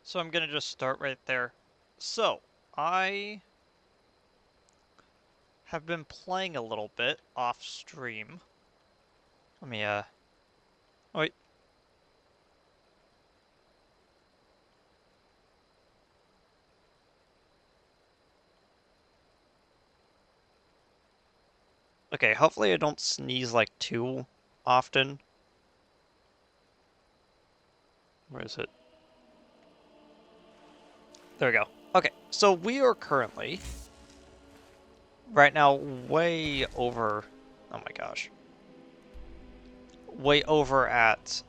So I'm gonna just start right there. So, I have been playing a little bit off stream. Let me, oh, wait. Okay, hopefully I don't sneeze like too often. Where is it? There we go. Okay, so we are currently, right now, way over, oh my gosh. Way over at,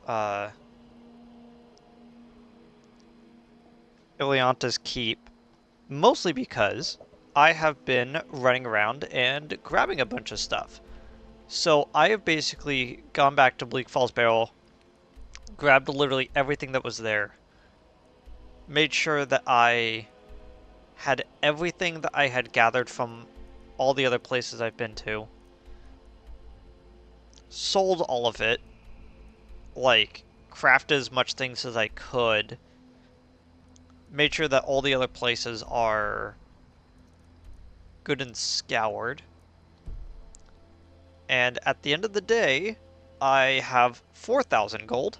Ilinalta's keep, mostly because I have been running around and grabbing a bunch of stuff. So I have basically gone back to Bleak Falls Barrel, grabbed literally everything that was there, made sure that I had everything that I had gathered from all the other places I've been to, sold all of it, like, crafted as much things as I could, made sure that all the other places are good and scoured, and at the end of the day, I have 4,000 gold,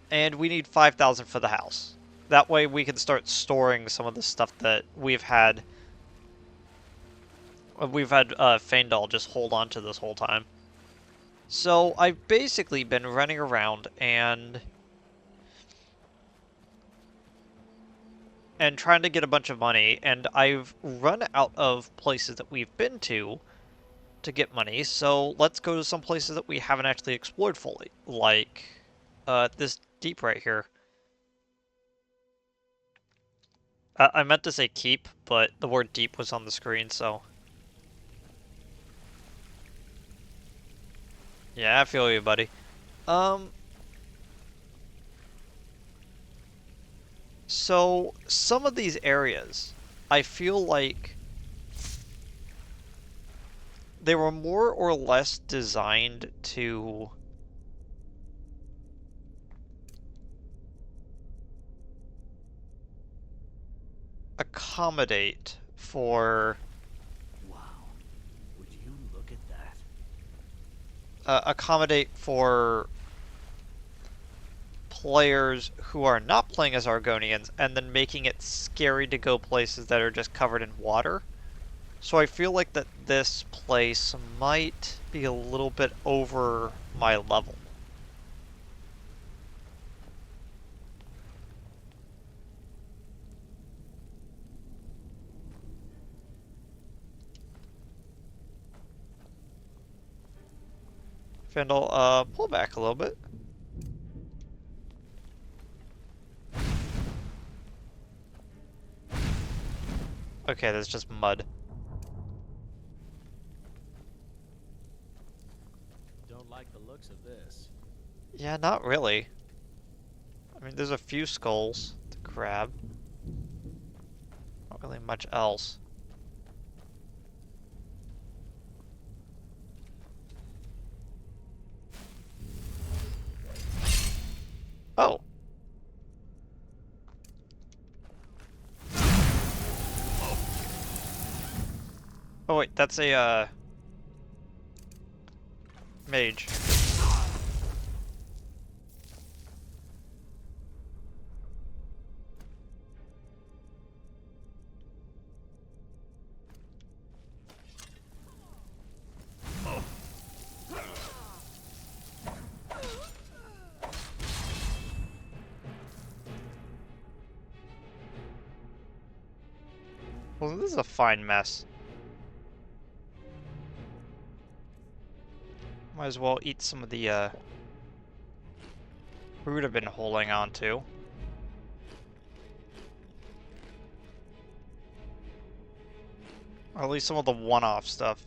and we need 5,000 for the house. That way we can start storing some of the stuff that we've had Feindal just hold on to this whole time. So I've basically been running around and trying to get a bunch of money, and I've run out of places that we've been to get money, so let's go to some places that we haven't actually explored fully, like this deep right here. I meant to say keep, but the word deep was on the screen, so... Yeah, I feel you, buddy. Um, so some of these areas, I feel like they were more or less designed to accommodate for Wow, would you look at that? accommodate for players who are not playing as Argonians and then making it scary to go places that are just covered in water. So I feel like that this place might be a little bit over my level. Fendel, pull back a little bit. Okay, that's just mud. Don't like the looks of this. Yeah, not really. I mean, there's a few skulls to grab. Not really much else. Oh. Oh wait, that's a, mage. Well, this is a fine mess. Might as well eat some of the, food I've been holding on to. Or at least some of the one-off stuff.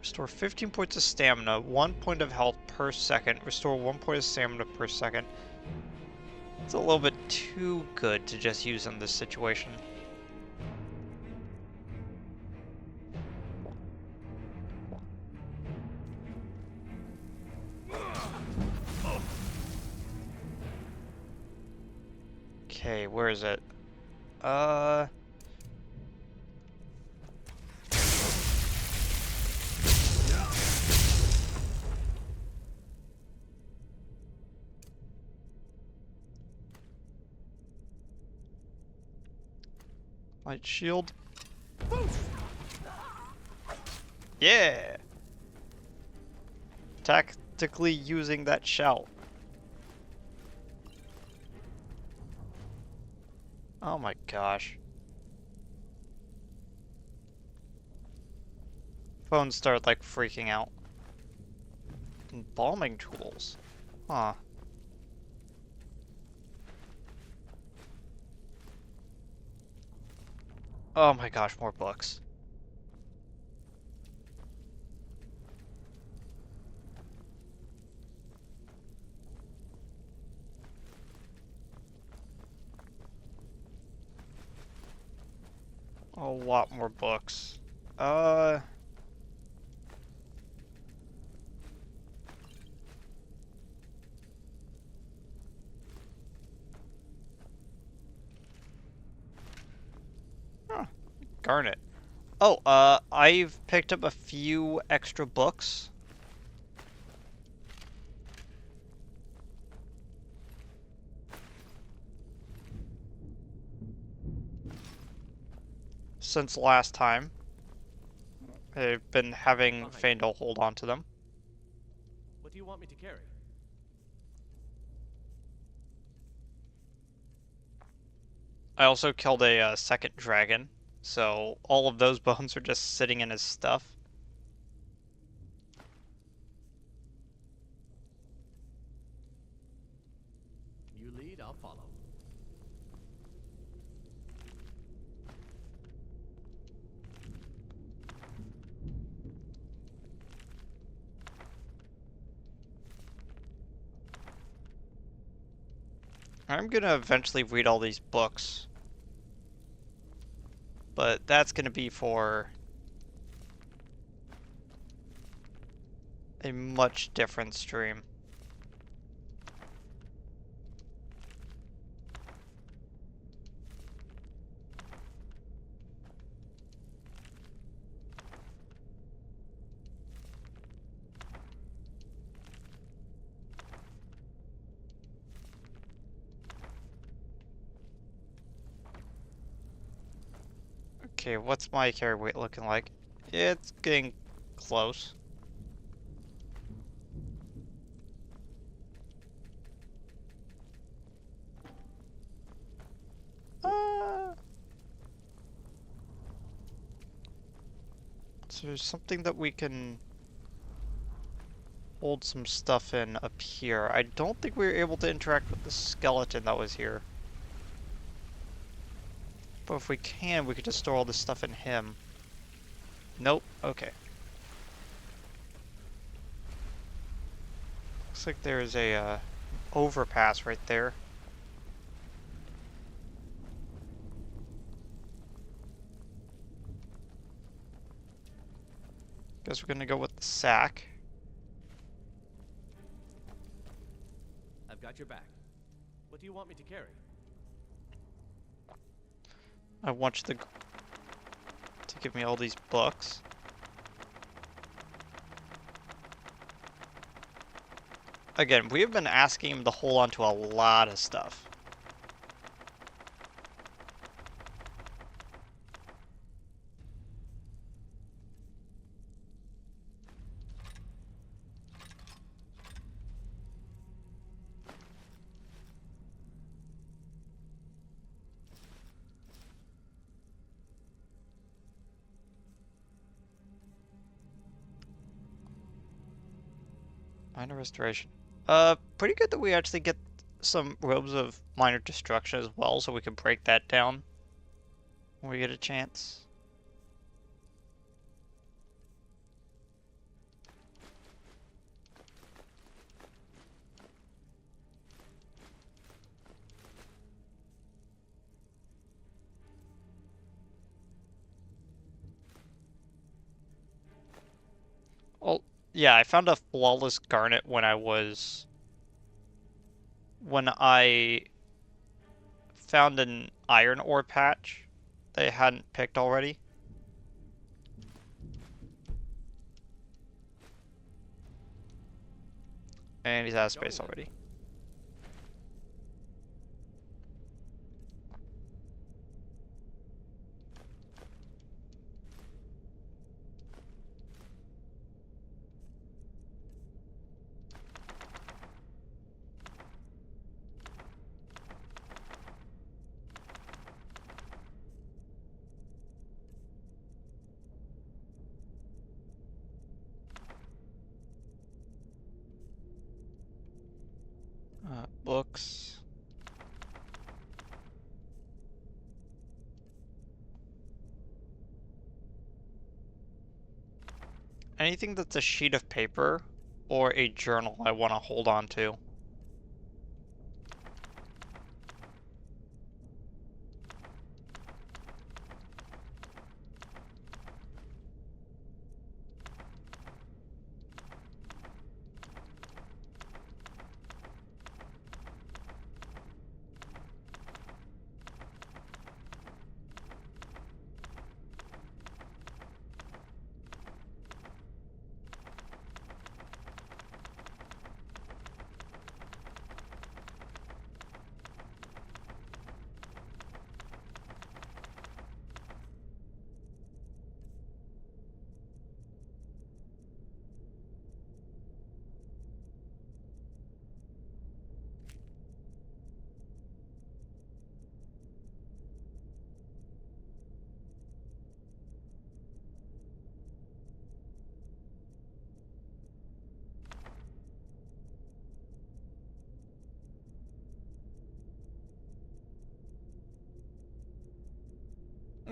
Restore 15 points of stamina, 1 point of health per second. Restore 1 point of stamina per second. It's a little bit too good to just use in this situation. Okay, where is it? Uh... Light shield. Yeah! Tactically using that shout. Oh my gosh. Phones start like freaking out. Embalming tools. Huh. Oh my gosh, more books. A lot more books. Uh... Huh. Garnet. Oh, I've picked up a few extra books. Since last time. I've been having Fine. Faendal hold on to them. What do you want me to carry? I also killed a second dragon, so all of those bones are just sitting in his stuff. You lead, I'll follow. I'm gonna eventually read all these books, but that's gonna be for a much different stream. Okay, what's my carry weight looking like? It's getting close. So there's something that we can hold some stuff in up here. I don't think we were able to interact with the skeleton that was here. But if we can, we could just store all this stuff in him. Nope. Okay. Looks like there's a overpass right there. Guess we're gonna go with the sack. I've got your back. What do you want me to carry? I want you to give me all these books. Again, we have been asking him to hold on to a lot of stuff. Minor restoration. Pretty good that we actually get some robes of minor destruction as well, so we can break that down when we get a chance. Oh, yeah, I found a flawless garnet when I found an iron ore patch they hadn't picked already. And he's out of space already. Books. Anything that's a sheet of paper or a journal I want to hold on to.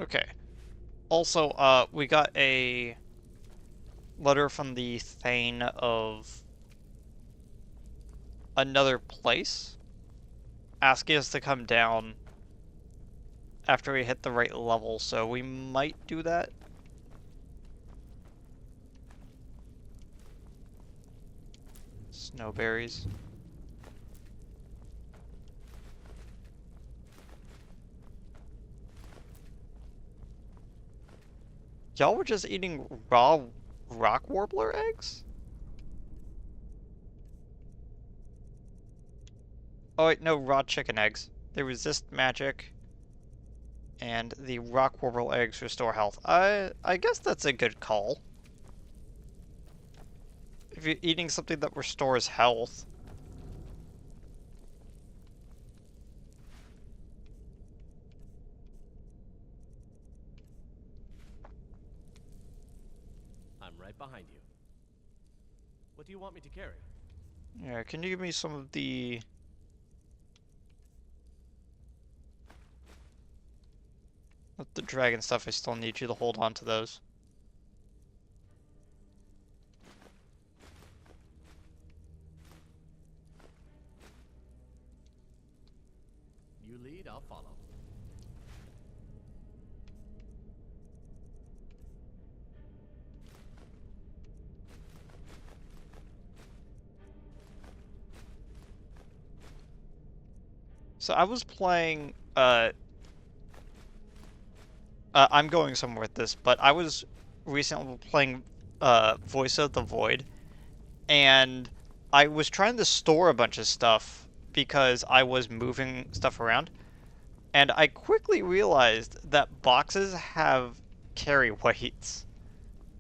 Okay. Also, we got a letter from the Thane of another place asking us to come down after we hit the right level, so we might do that. Snowberries. Y'all were just eating raw rock warbler eggs? Oh wait, no, raw chicken eggs. They resist magic, and the rock warbler eggs restore health. I guess that's a good call. If you're eating something that restores health. I'm right behind you. What do you want me to carry? Yeah, can you give me some of the... With the dragon stuff, I still need you to hold on to those. You lead, I'll follow. So I was playing, I'm going somewhere with this, but I was recently playing, Voice of the Void, and I was trying to store a bunch of stuff because I was moving stuff around, and I quickly realized that boxes have carry weights.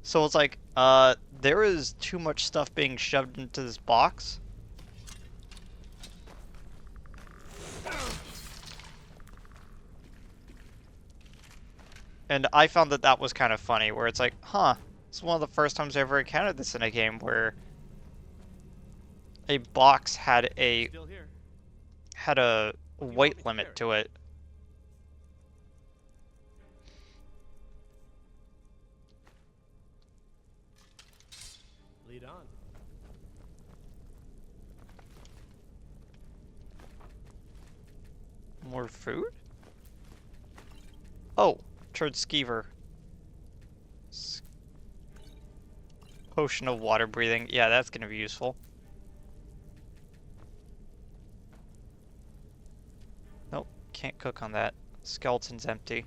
So it's like, there is too much stuff being shoved into this box. And I found that that was kind of funny, where it's like, huh, it's one of the first times I ever encountered this in a game where a box had a Still here. weight limit to it. Lead on. More food? Oh, Turd Skeever. Potion of water breathing. Yeah, that's gonna be useful. Nope, can't cook on that. Skeleton's empty.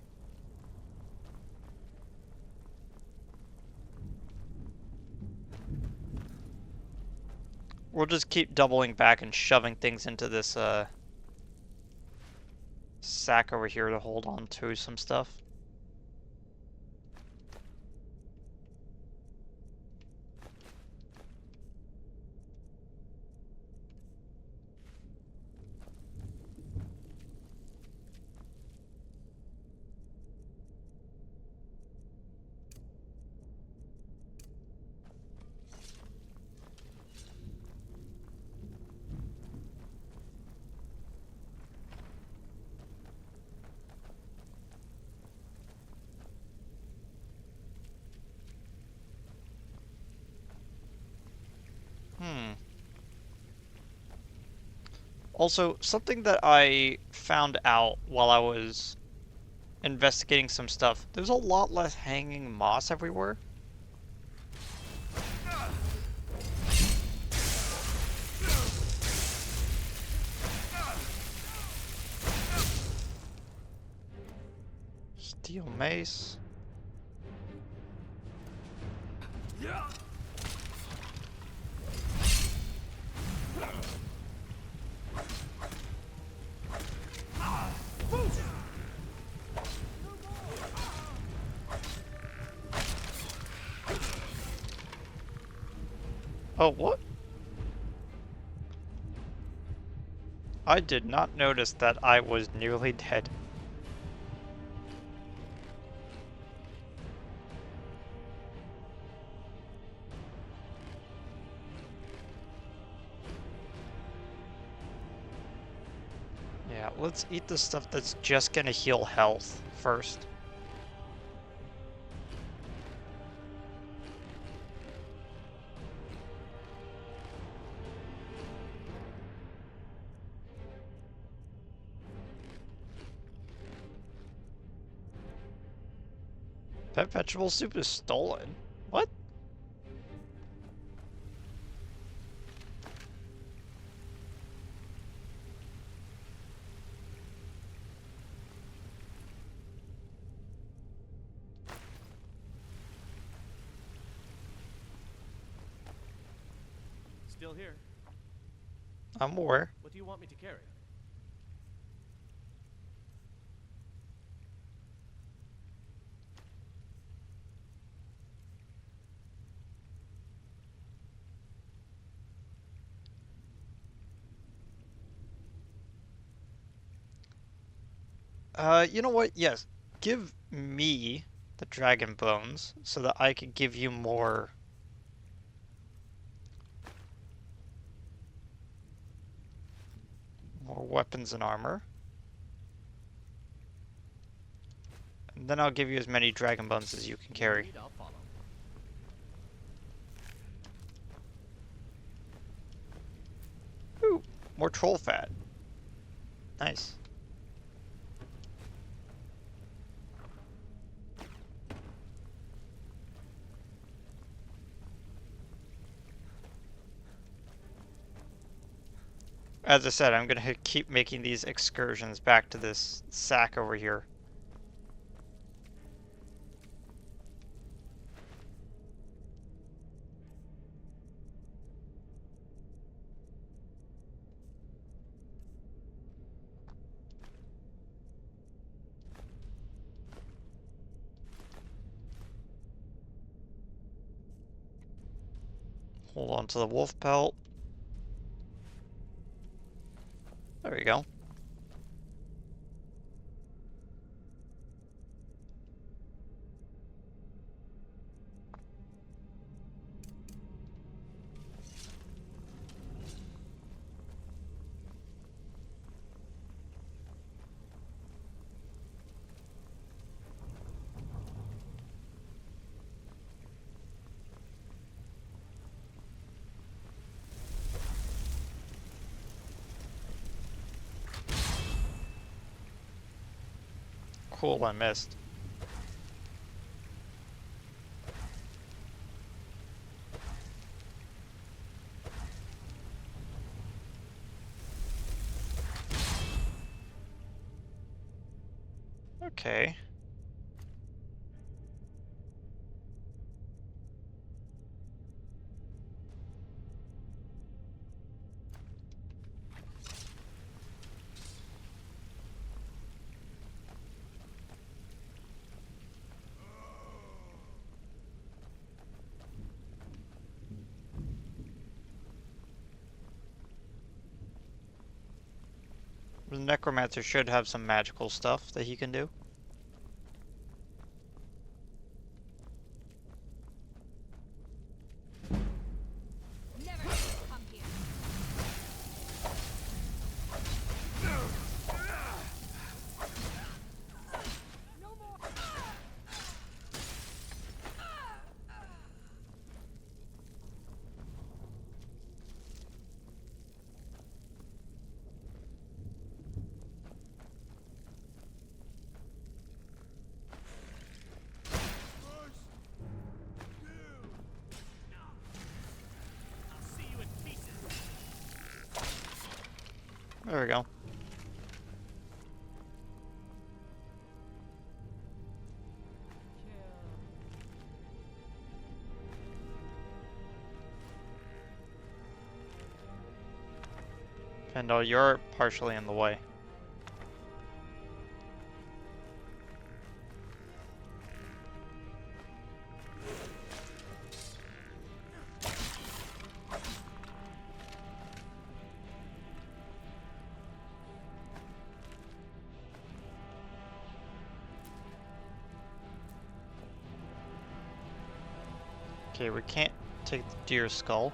We'll just keep doubling back and shoving things into this sack over here to hold on to some stuff. Also, something that I found out while I was investigating some stuff, there's a lot less hanging moss everywhere. Steel mace. Oh, what? I did not notice that I was nearly dead. Yeah, let's eat the stuff that's just gonna heal health first. That vegetable soup is stolen. What? Still here. I'm aware. What do you want me to carry? You know what? Yes. Give me the dragon bones so that I can give you more weapons and armor. And then I'll give you as many dragon bones as you can carry. I'll follow. Ooh, more troll fat. Nice. As I said, I'm gonna keep making these excursions back to this sack over here. Hold on to the wolf pelt. There we go. Cool, I missed. Okay. The Necromancer should have some magical stuff that he can do. Never come here. No more. I'll see you in pieces. There we go. Pendle, you're partially in the way. Okay, we can't take the deer skull.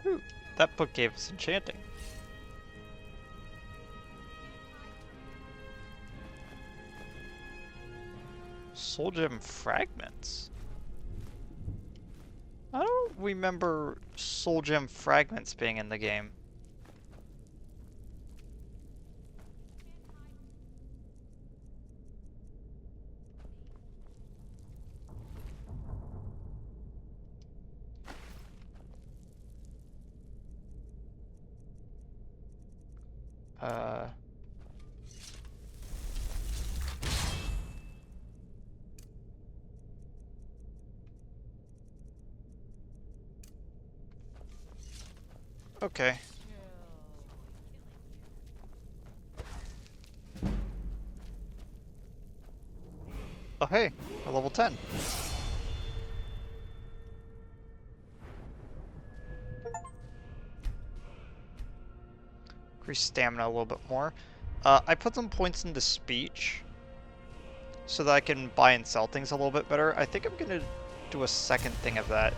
Ooh, that book gave us enchanting. Soul gem fragments. I don't remember soul gem fragments being in the game. Uh... Okay. Oh hey, a level 10. Increase stamina a little bit more. I put some points into speech so that I can buy and sell things a little bit better. I think I'm gonna do a second thing of that.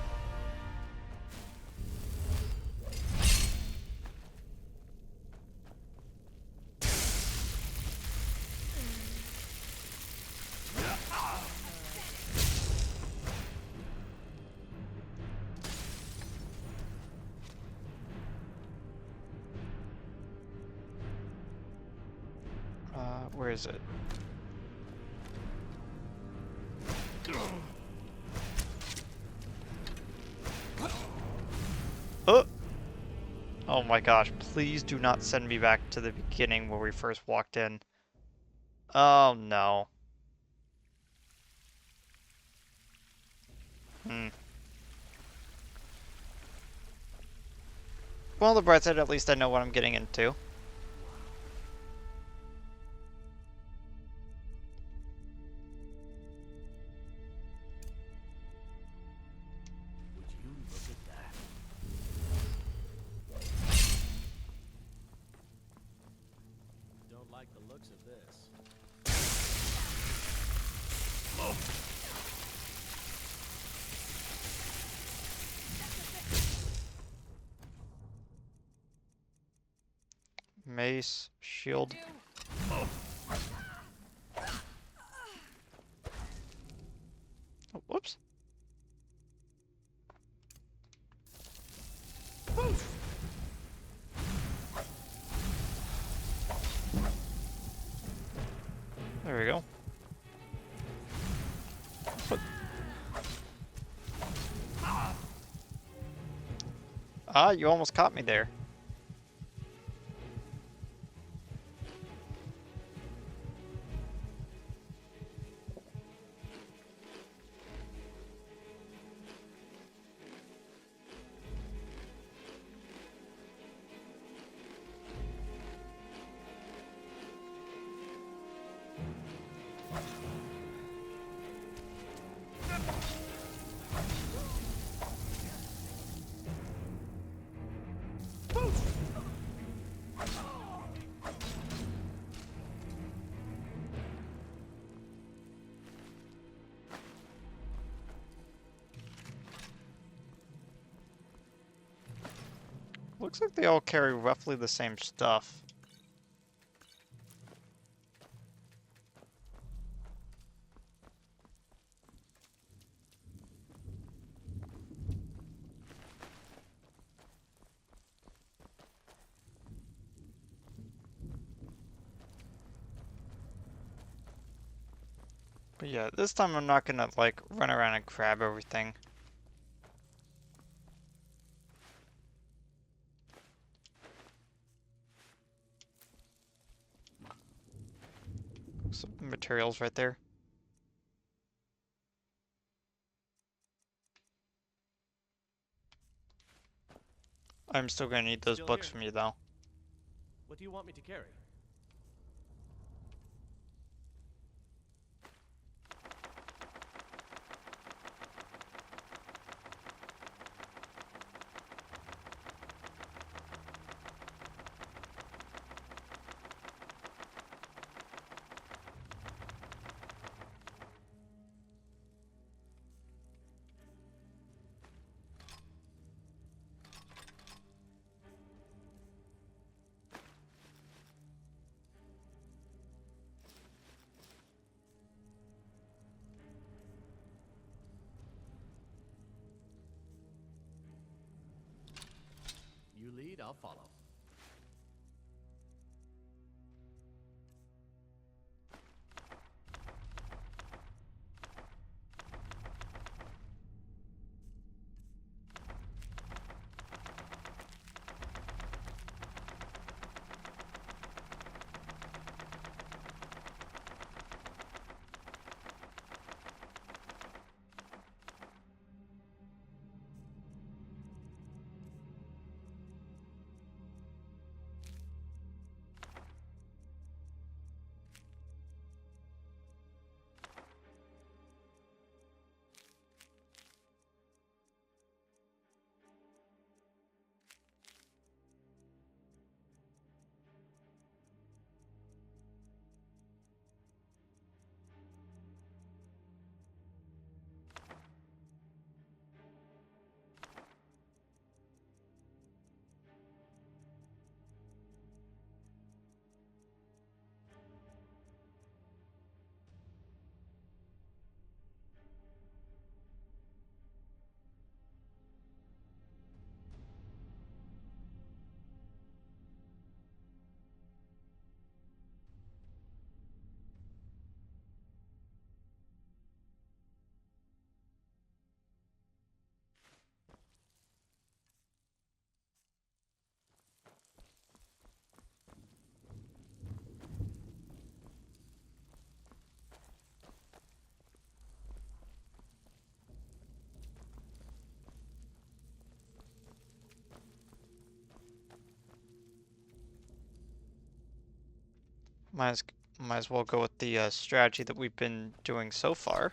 Where is it? Oh! Oh my gosh, please do not send me back to the beginning where we first walked in. Oh no. Hmm. Well, on the bright side, at least I know what I'm getting into. Would you look at that? Don't like the looks of this. Mace, shield. Oh, whoops. There we go. What? Ah, you almost caught me there. Looks like they all carry roughly the same stuff. But yeah, this time I'm not gonna like run around and grab everything. Some materials right there. I'm still gonna need those Still books here. from you though. What do you want me to carry? You lead, I'll follow. Might as, might as well go with the strategy that we've been doing so far.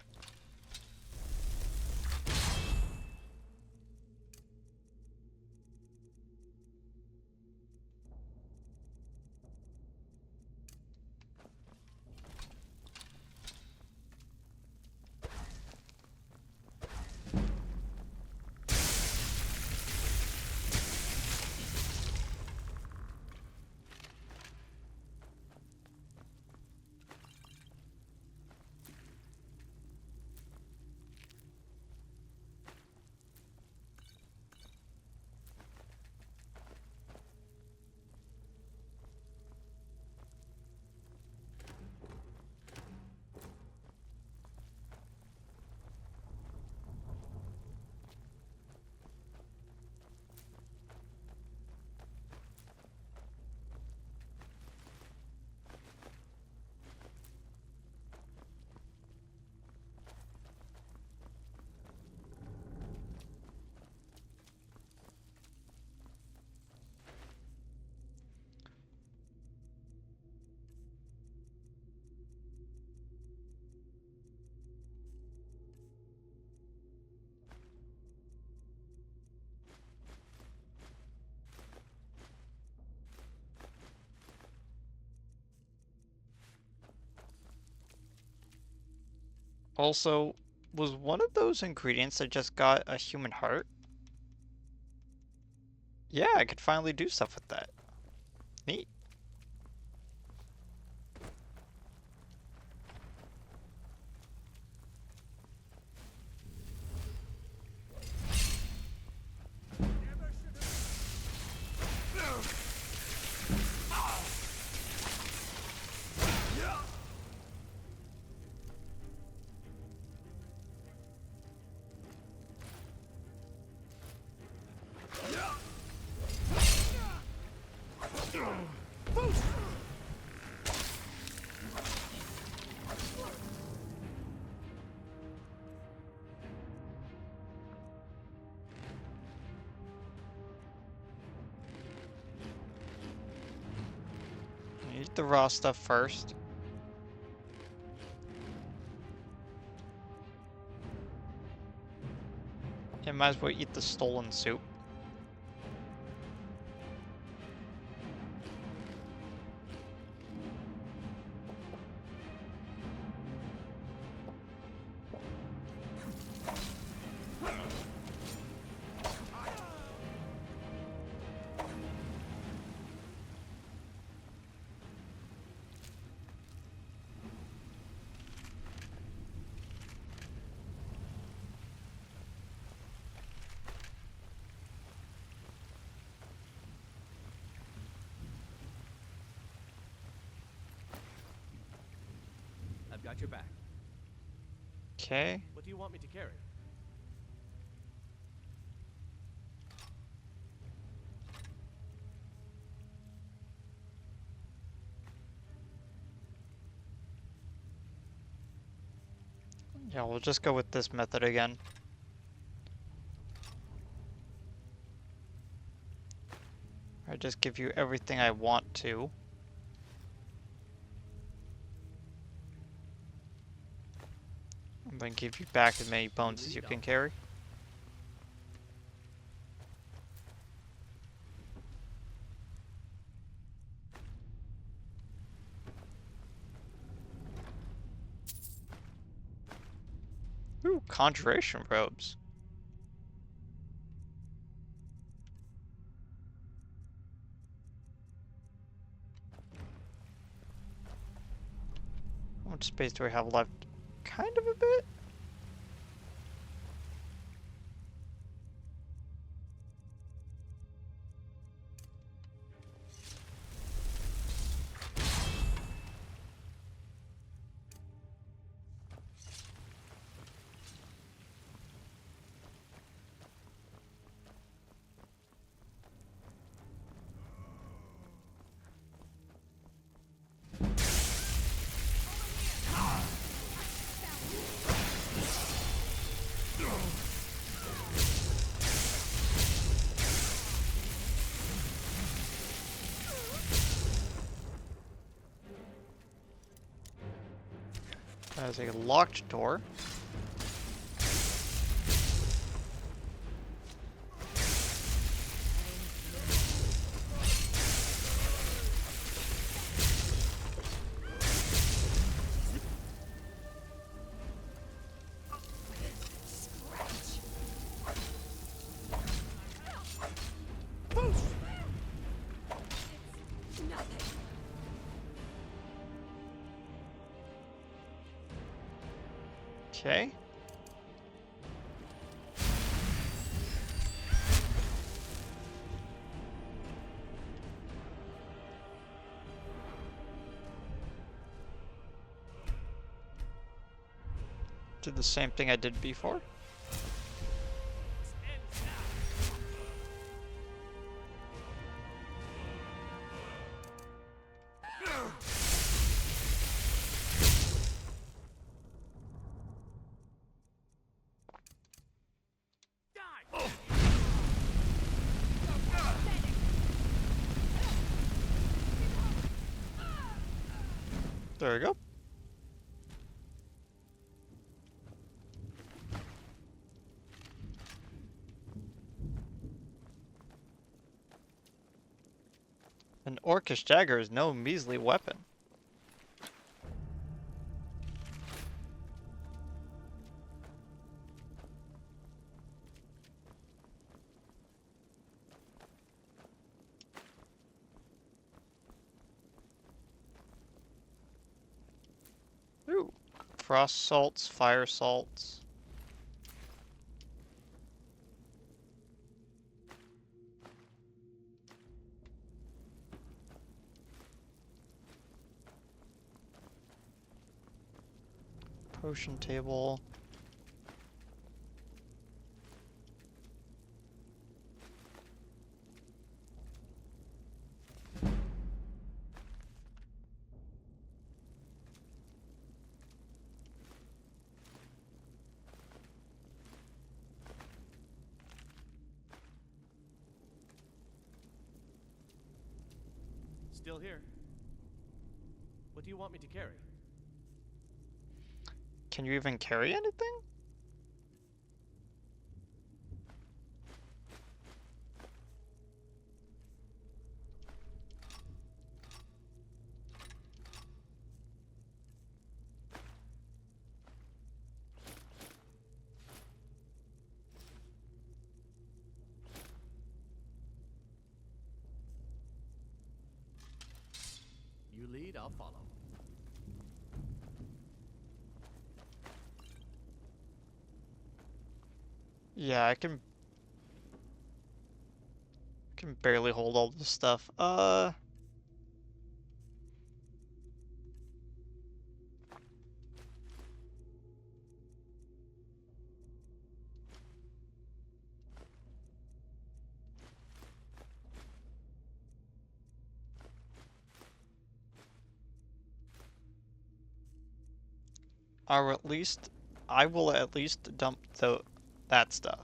Also, was one of those ingredients that just got a human heart? Yeah, I could finally do stuff with that. Neat. Eat the raw stuff first. You might as well eat the stolen soup. I've got your back. Okay. What do you want me to carry? Yeah, we'll just go with this method again. I just give you everything I want to. I'm gonna give you back as many bones as you can carry. Ooh, conjuration robes. How much space do we have left? Kind of a bit. That is a locked door. Okay. Did the same thing I did before. There we go. An orcish dagger is no measly weapon. frost salts, fire salts. Potion table. Still here. What do you want me to carry? Can you even carry anything? You lead, I'll follow. Yeah, I can barely hold all this stuff. Or at least, I will at least dump that stuff.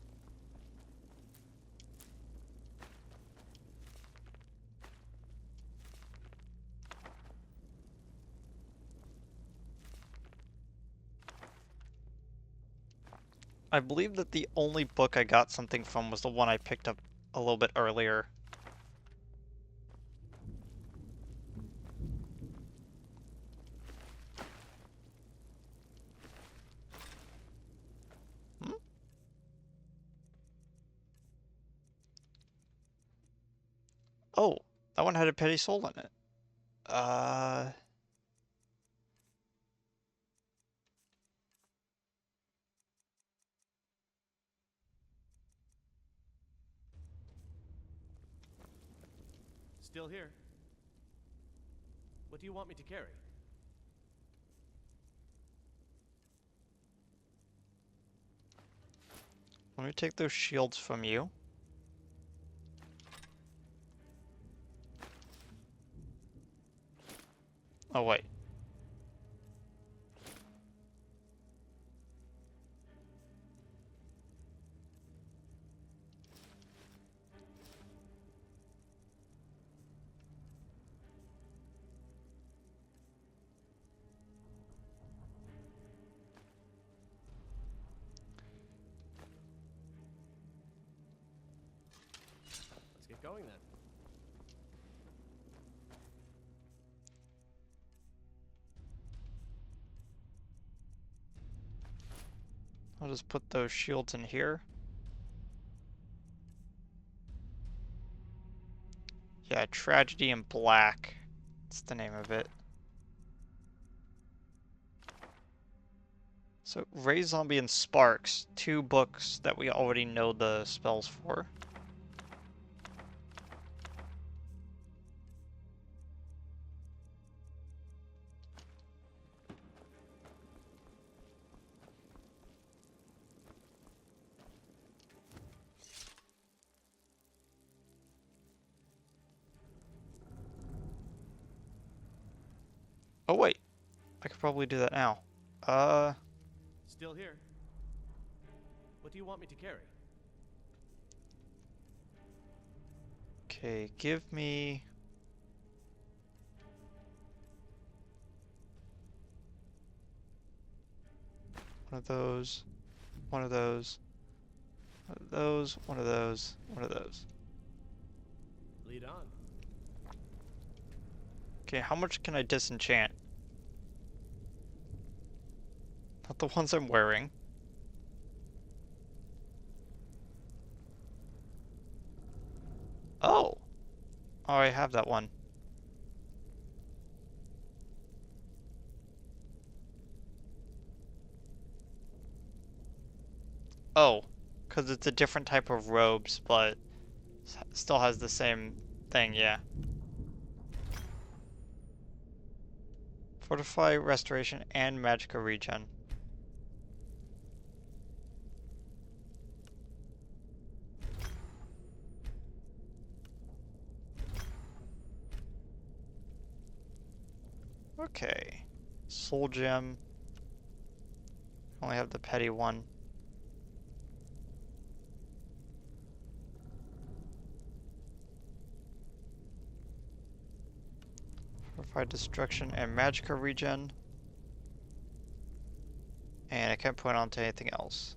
I believe that the only book I got something from was the one I picked up a little bit earlier. Hmm? Oh, that one had a petty soul in it. Uh, Still here. What do you want me to carry? let me take those shields from you. Oh, wait. Let's get going then. I'll just put those shields in here. Yeah, Tragedy in Black. That's the name of it. So, Ray Zombie and Sparks, two books that we already know the spells for. Oh wait, I could probably do that now. Still here. What do you want me to carry? Okay, give me... one of those, one of those, one of those, one of those, one of those. Lead on. Okay, how much can I disenchant? Not the ones I'm wearing. Oh! Oh, I have that one. Oh, because it's a different type of robes, but still has the same thing, yeah. Fortify, restoration, and magicka regen. Okay. Soul gem. Only have the petty one. Fortify destruction and magicka regen. And I can't point on to anything else.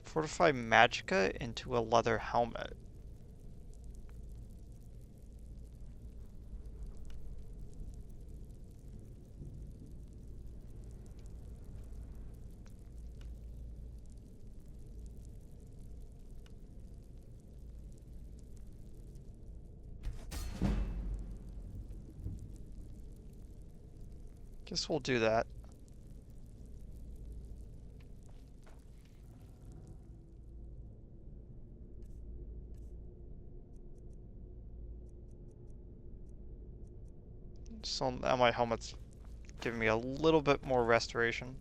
Fortify magicka into a leather helmet. Guess we'll do that. So now my helmet's giving me a little bit more restoration.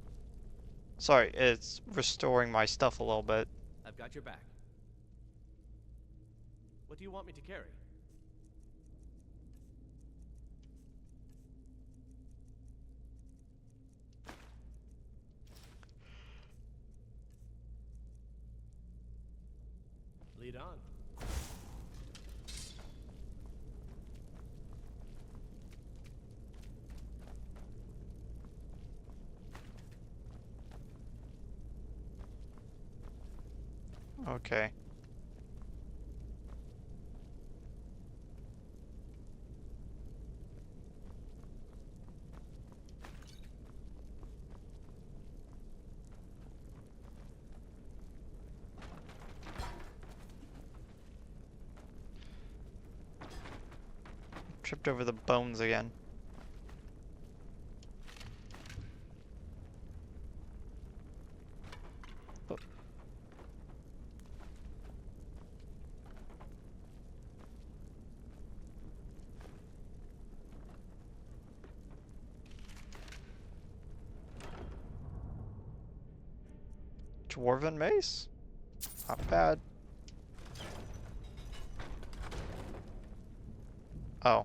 Sorry, it's restoring my stuff a little bit. I've got your back. What do you want me to carry? Lead on. Okay. Tripped over the bones again. Oh. Dwarven mace? Not bad. Oh.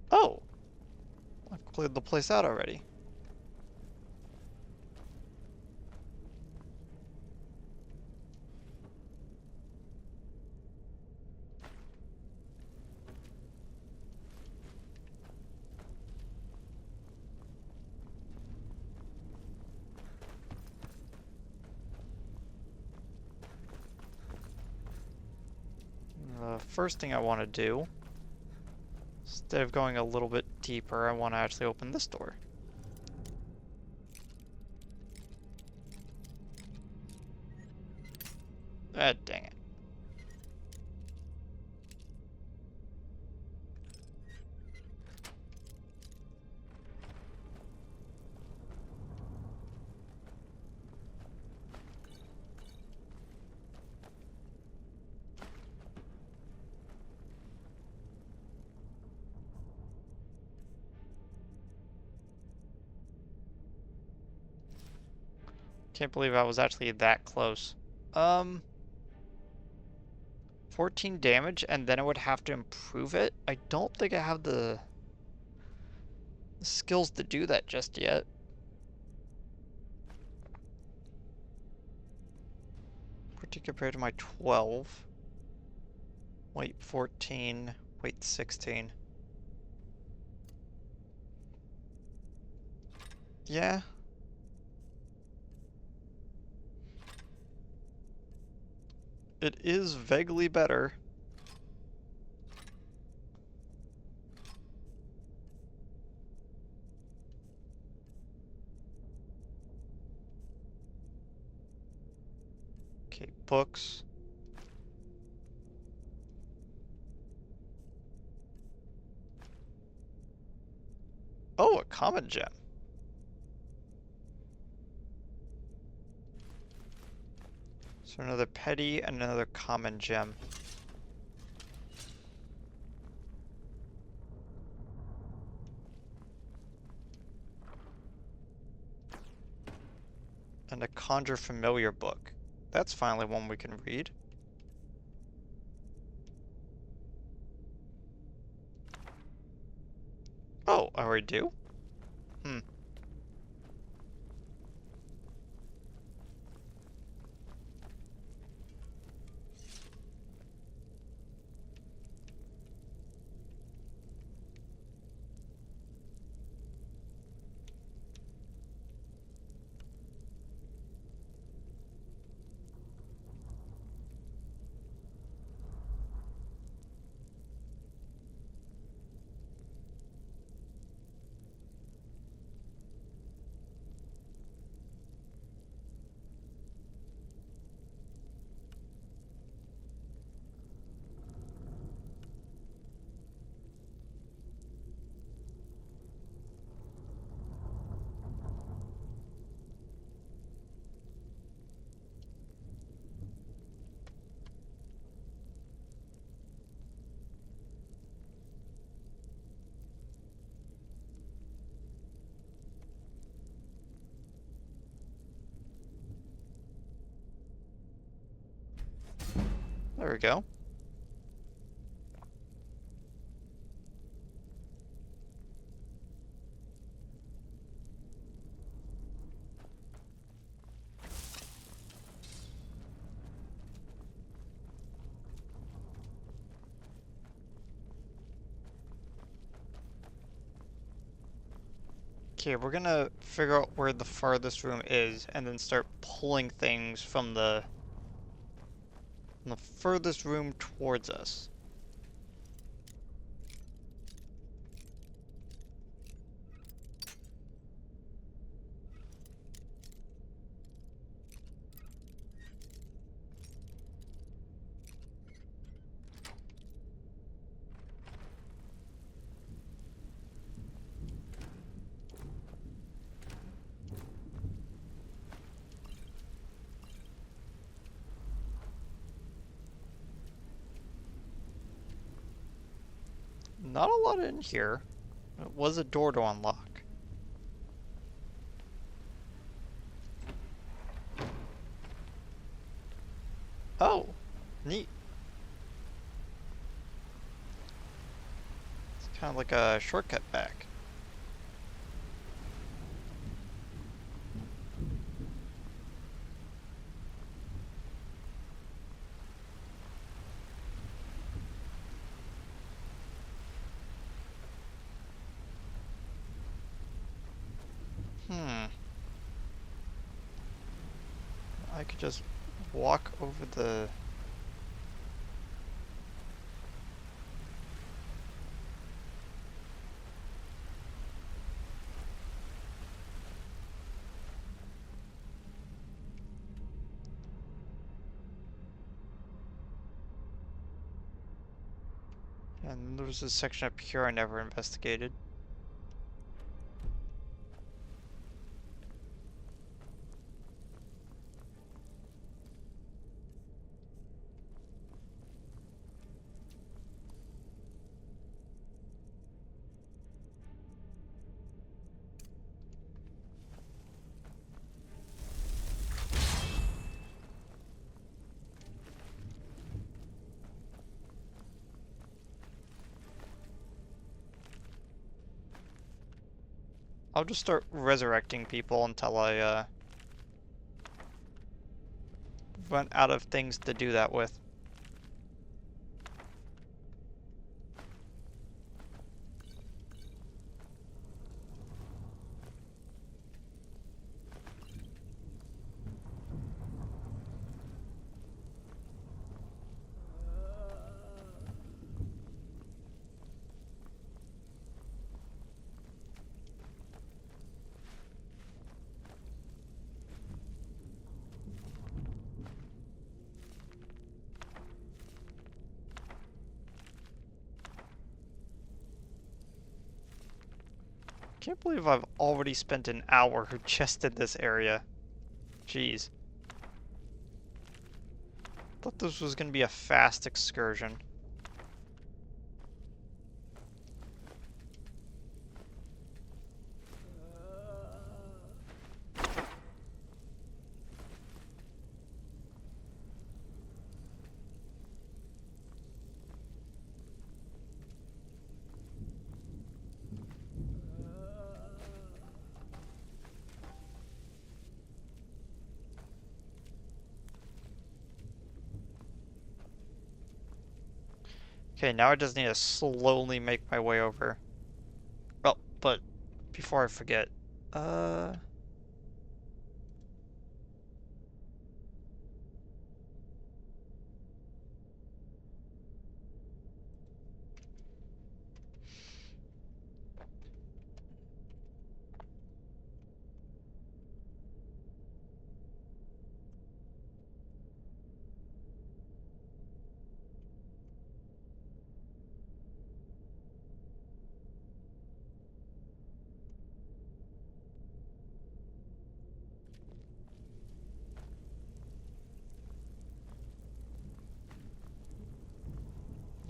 Oh! I've cleared the place out already. The first thing I want to do, instead of going a little bit deeper, I want to actually open this door. Ah, dang it. Can't believe I was actually that close. 14 damage, and then I would have to improve it? I don't think I have the skills to do that just yet. Particularly compared to my 12. Weight 14, weight 16. Yeah. It is vaguely better. books. Oh, a common gem. So another petty and another common gem. And a Conjure Familiar book. That's finally one we can read. Oh, I already do? Hmm. There we go. Okay, we're gonna figure out where the farthest room is and then start pulling things from the furthest room towards us. Not a lot in here. It was a door to unlock. Oh, neat. It's kind of like a shortcut back. I could just walk over the... And there's a section up here I never investigated. I'll just start resurrecting people until I run out of things to do that with. Can't believe I've already spent an hour just in this area. Jeez. Thought this was gonna be a fast excursion. Okay, now I just need to slowly make my way over. Oh, but before I forget,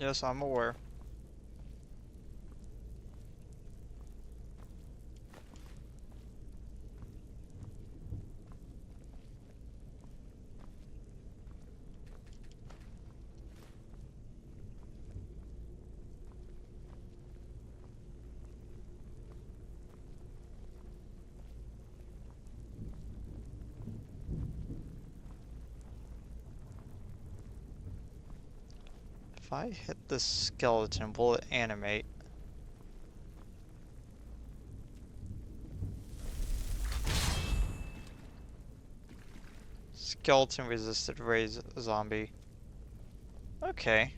yes, I'm aware. If I hit the skeleton, will it animate? Skeleton resisted raise zombie. Okay.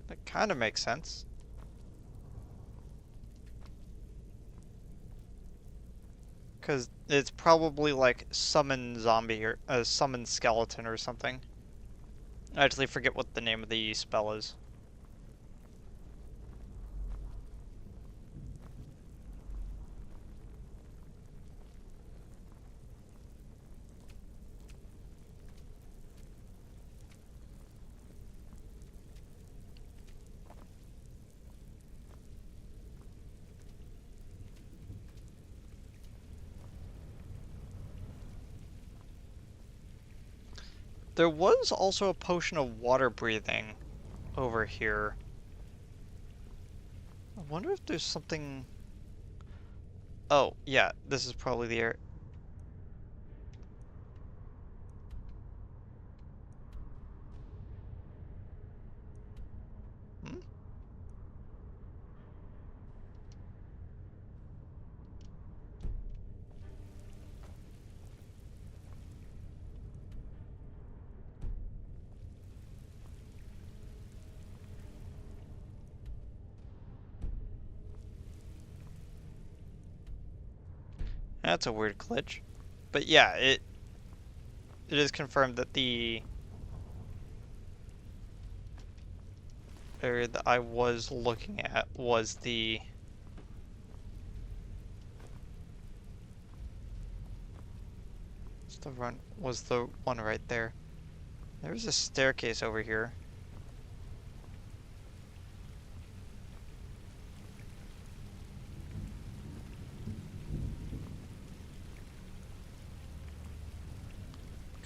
That kind of makes sense. Because it's probably like summon zombie or summon skeleton or something. I actually forget what the name of the spell is. There was also a potion of water breathing over here. I wonder if there's something... Oh, yeah, this is probably the air. Hmm? That's a weird glitch. But yeah, it is confirmed that the area that I was looking at was the was the one right there. There's a staircase over here.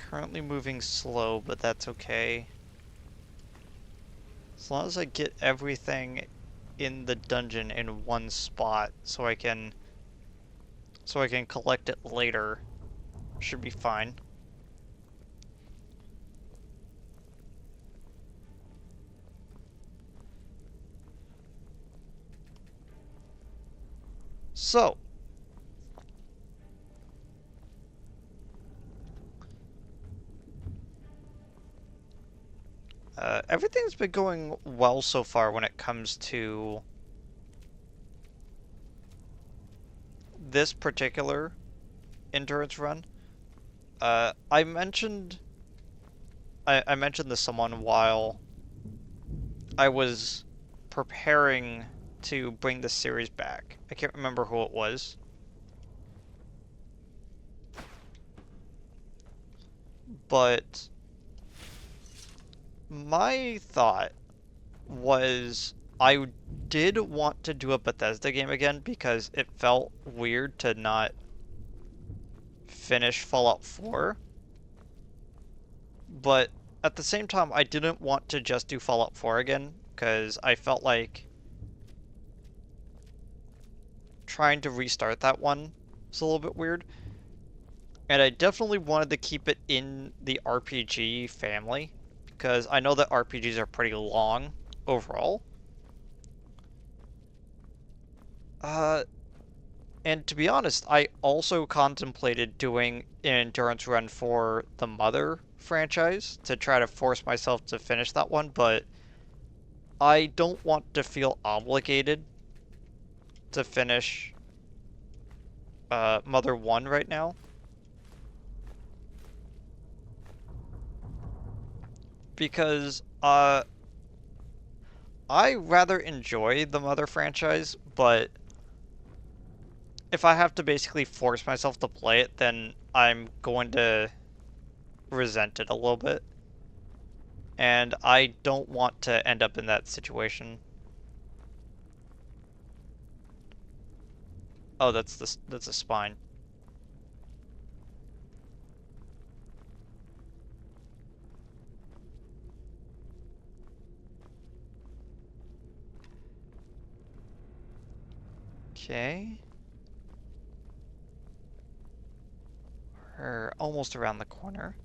Currently moving slow, but that's okay. As long as I get everything in the dungeon in one spot so I can collect it later, should be fine. So, everything's been going well so far when it comes to this particular endurance run. I mentioned this to someone while I was preparing to bring the series back. I can't remember who it was. But my thought was I did want to do a Bethesda game again because it felt weird to not finish Fallout 4. But at the same time, I didn't want to just do Fallout 4 again because I felt like trying to restart that one was a little bit weird. And I definitely wanted to keep it in the RPG family because I know that RPGs are pretty long overall. And to be honest, I also contemplated doing an endurance run for the Mother franchise to try to force myself to finish that one, but I don't want to feel obligated to finish Mother 1 right now. Because I rather enjoy the Mother franchise, but if I have to basically force myself to play it, then I'm going to resent it a little bit. And I don't want to end up in that situation. Oh, that's a spine. Okay. We're almost around the corner.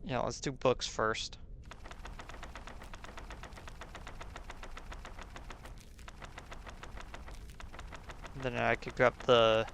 Yeah, let's do books first. Then I could grab the...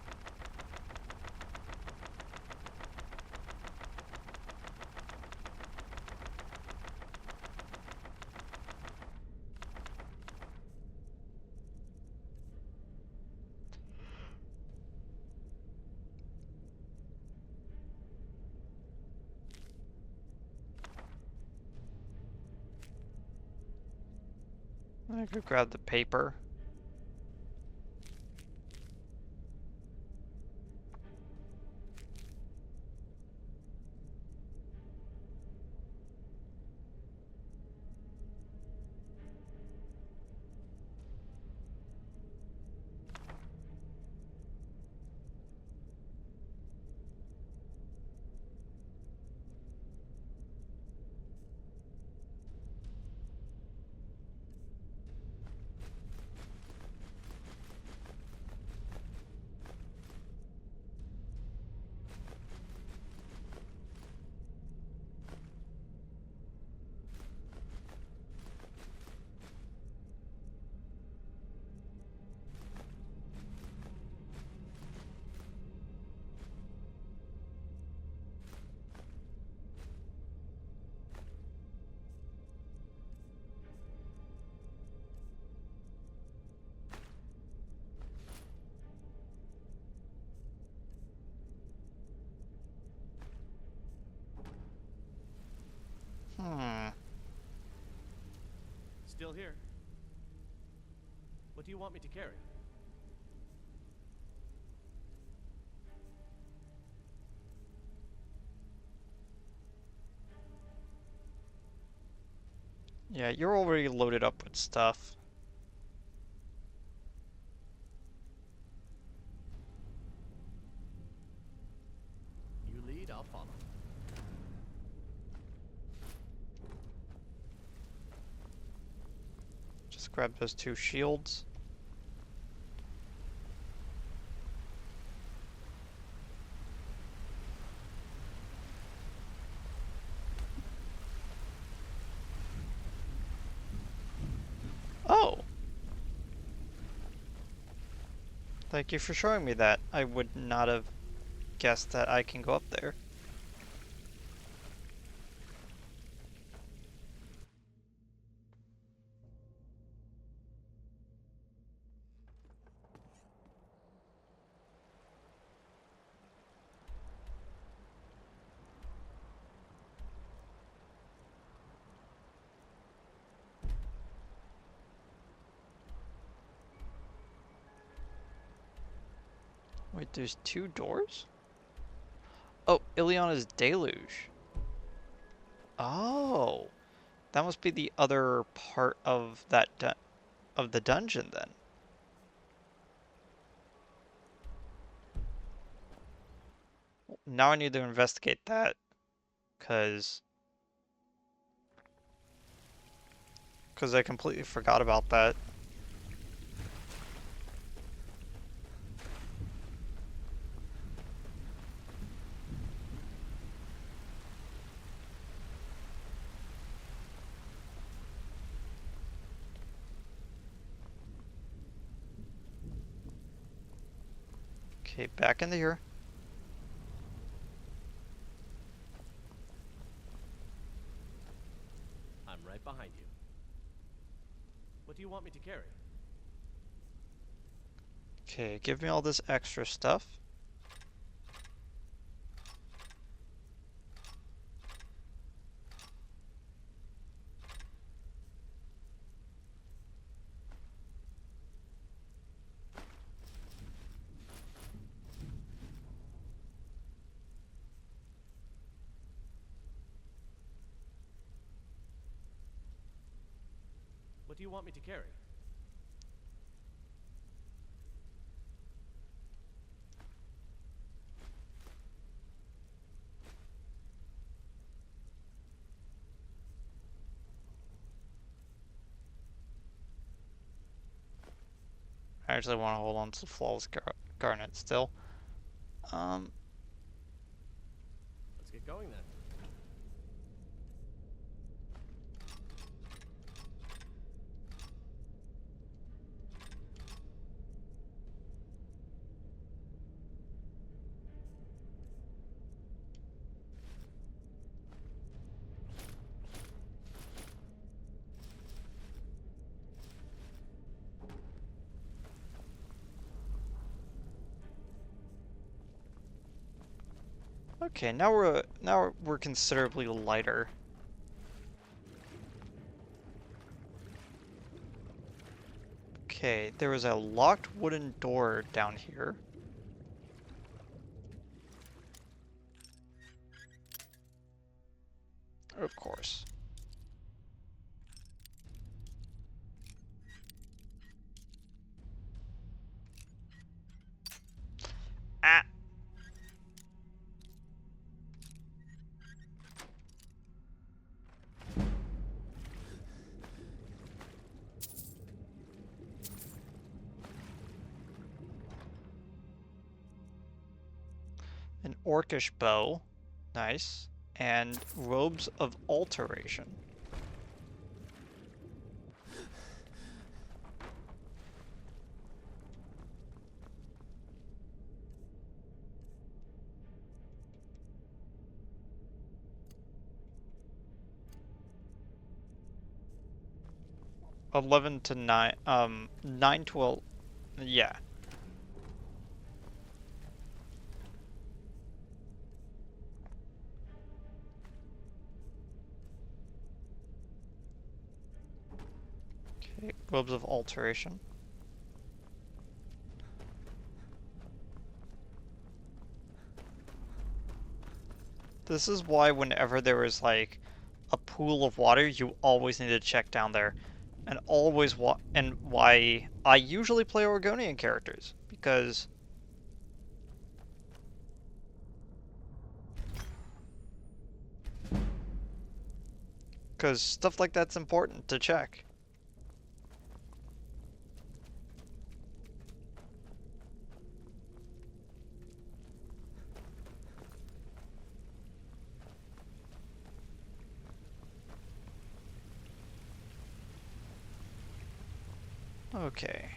I could grab the paper. Hmm. Still here. What do you want me to carry? Yeah, you're already loaded up with stuff. You lead, I'll follow. Just grab those two shields. Oh, thank you for showing me that. I would not have guessed that I can go up there. Wait, there's two doors? Oh, Ileana's Deluge. Oh, that must be the other part of that of the dungeon then. Now I need to investigate that, cause I completely forgot about that. Okay, back into here. I'm right behind you. What do you want me to carry? Okay, give me all this extra stuff. What do you want me to carry? I actually want to hold on to the flawless garnet still. Um, Let's get going then. okay, now we're considerably lighter. Okay, there was a locked wooden door down here. Of course. Ah! An orcish bow. Nice. And robes of alteration. Eleven to 9, 9 to 12, yeah. Okay, robes of alteration. This is why whenever there is like a pool of water, you always need to check down there. And always and why I usually play Oregonian characters, because stuff like that's important to check. Okay.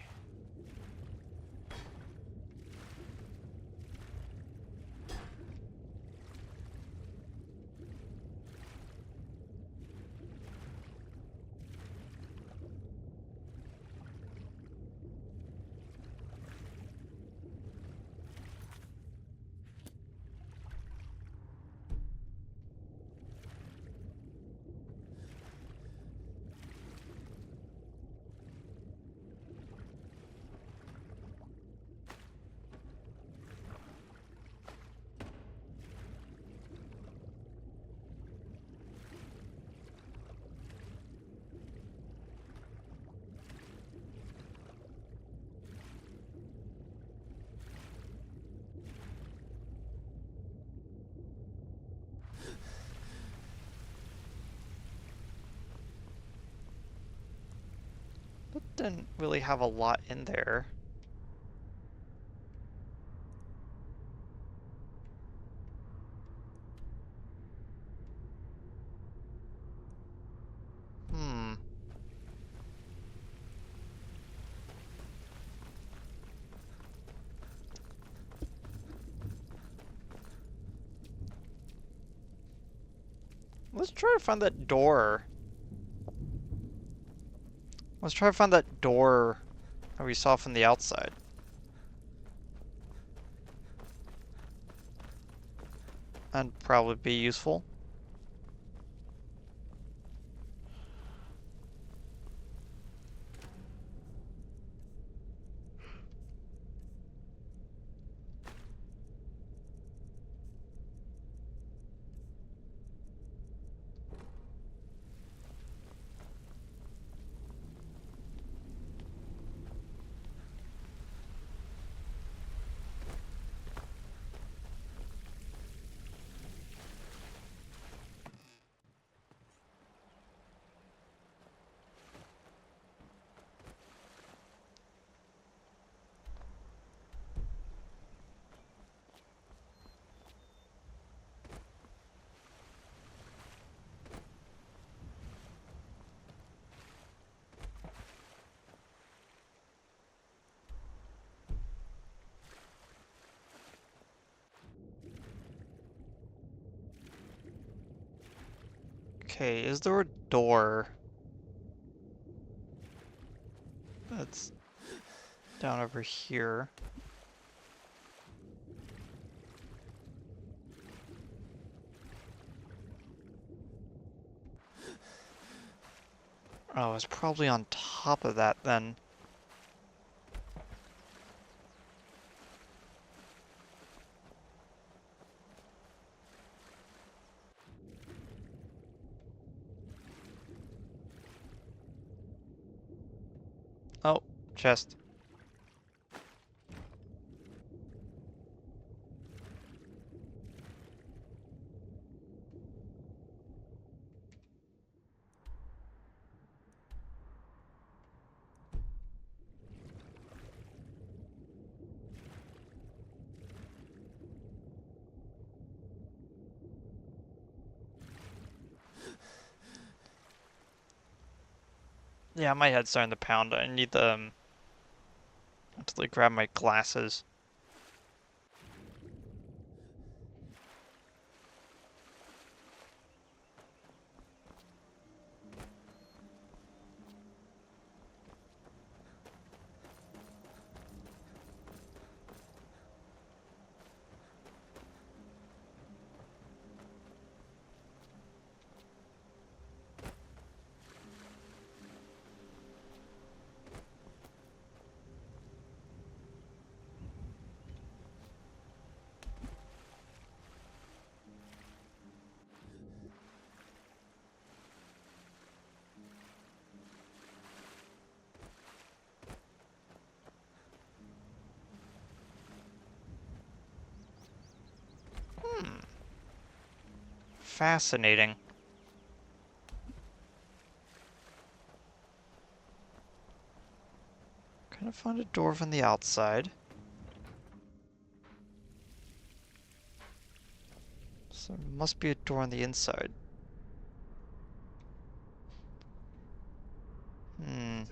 Didn't really have a lot in there. Hmm. Let's try to find that door. Let's try to find that door that we saw from the outside. That'd probably be useful. Okay, is there a door that's down over here? Oh, it's probably on top of that then. Oh, chest. Yeah, my head's starting to pound. I need the to like grab my glasses. Hmm. Fascinating. Kind of found a door from the outside. So there must be a door on the inside. Hmm.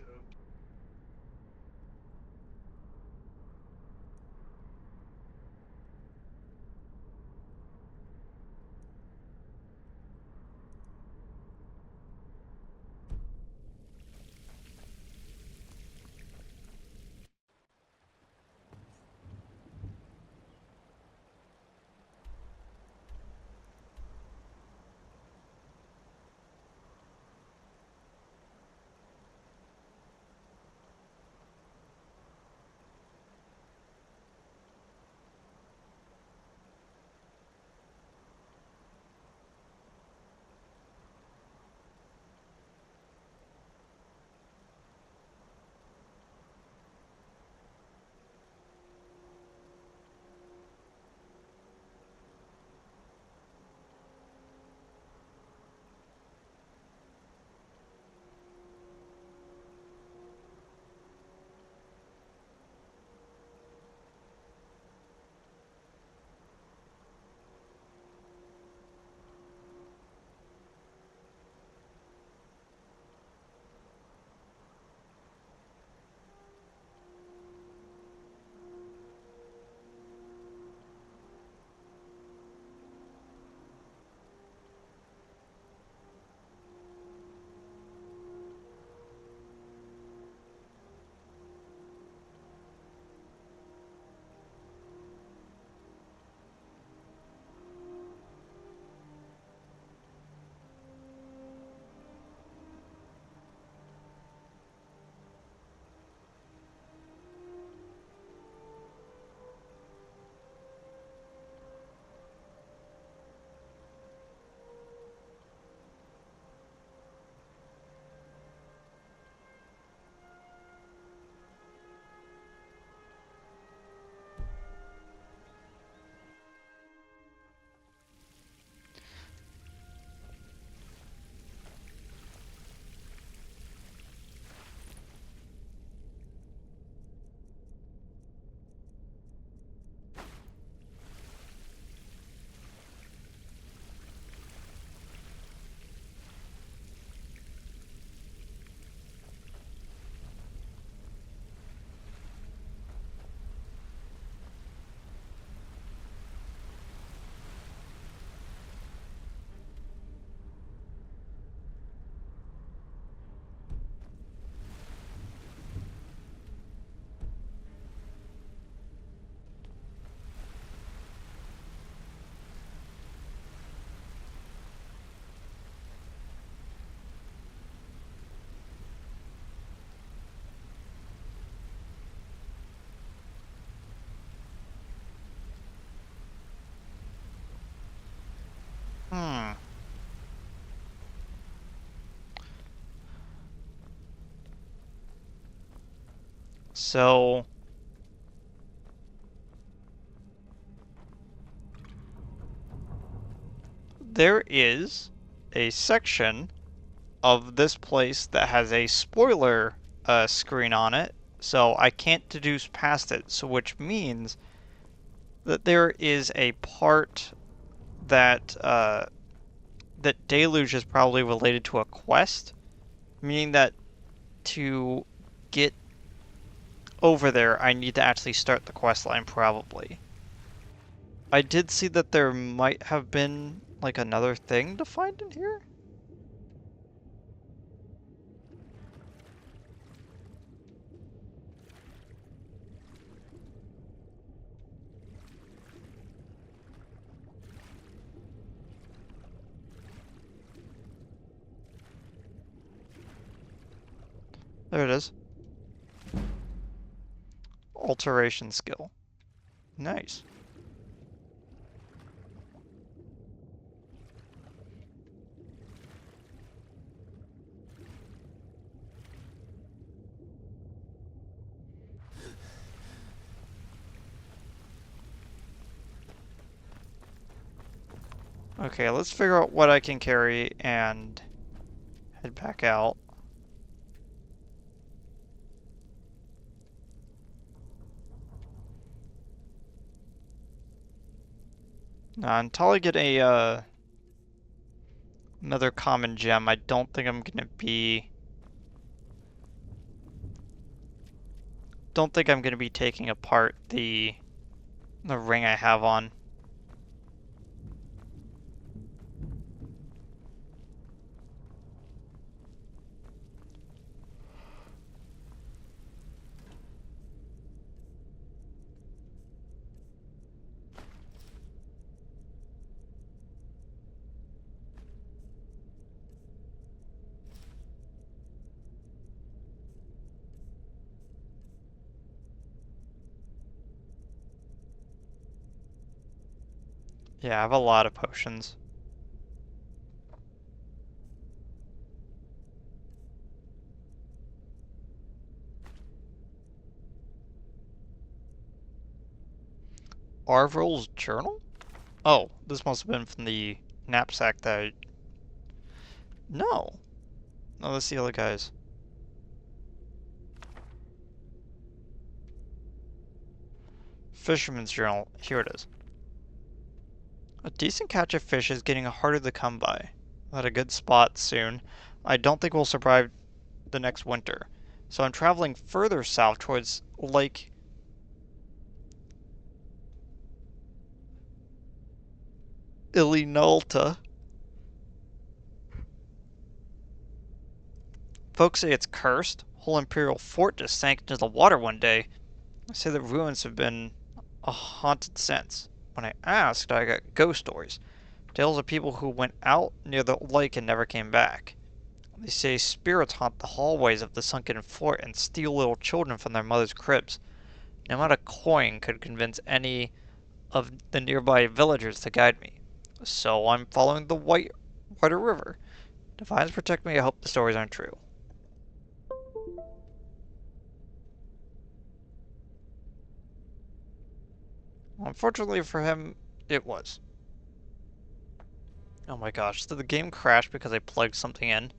So there is a section of this place that has a spoiler screen on it, so I can't deduce past it. So which means that there is a part that that Deluge is probably related to a quest, meaning that to get over there, I need to actually start the quest line probably. I did see that there might have been like another thing to find in here. There it is. Alteration skill. Nice. Okay, let's figure out what I can carry and head back out. Now, until I get a another common gem, I don't think I'm gonna be taking apart the ring I have on. Yeah, I have a lot of potions. Arvel's journal? Oh, this must have been from the knapsack that I... No. No, that's the other guys. Fisherman's journal. Here it is. A decent catch of fish is getting harder to come by. At a good spot soon. I don't think we'll survive the next winter. So I'm traveling further south towards Lake Ilinalta. Folks say it's cursed. Whole imperial fort just sank into the water one day. I say the ruins have been a haunted since. When I asked, I got ghost stories. Tales of people who went out near the lake and never came back. They say spirits haunt the hallways of the sunken fort and steal little children from their mothers' cribs. No amount of coin could convince any of the nearby villagers to guide me. So I'm following the Whiter River. Divines protect me, I hope the stories aren't true. Well, unfortunately for him, it was. Oh my gosh, did the game crash because I plugged something in?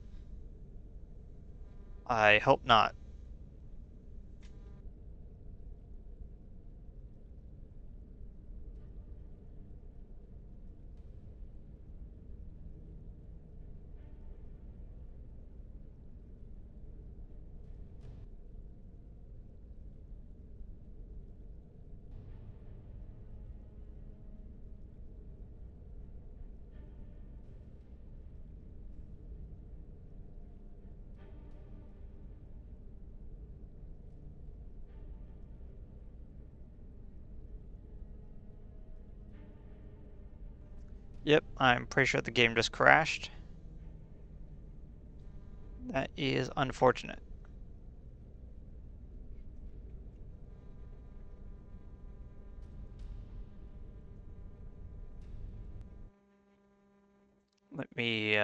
I hope not. Yep, I'm pretty sure the game just crashed. That is unfortunate. Let me,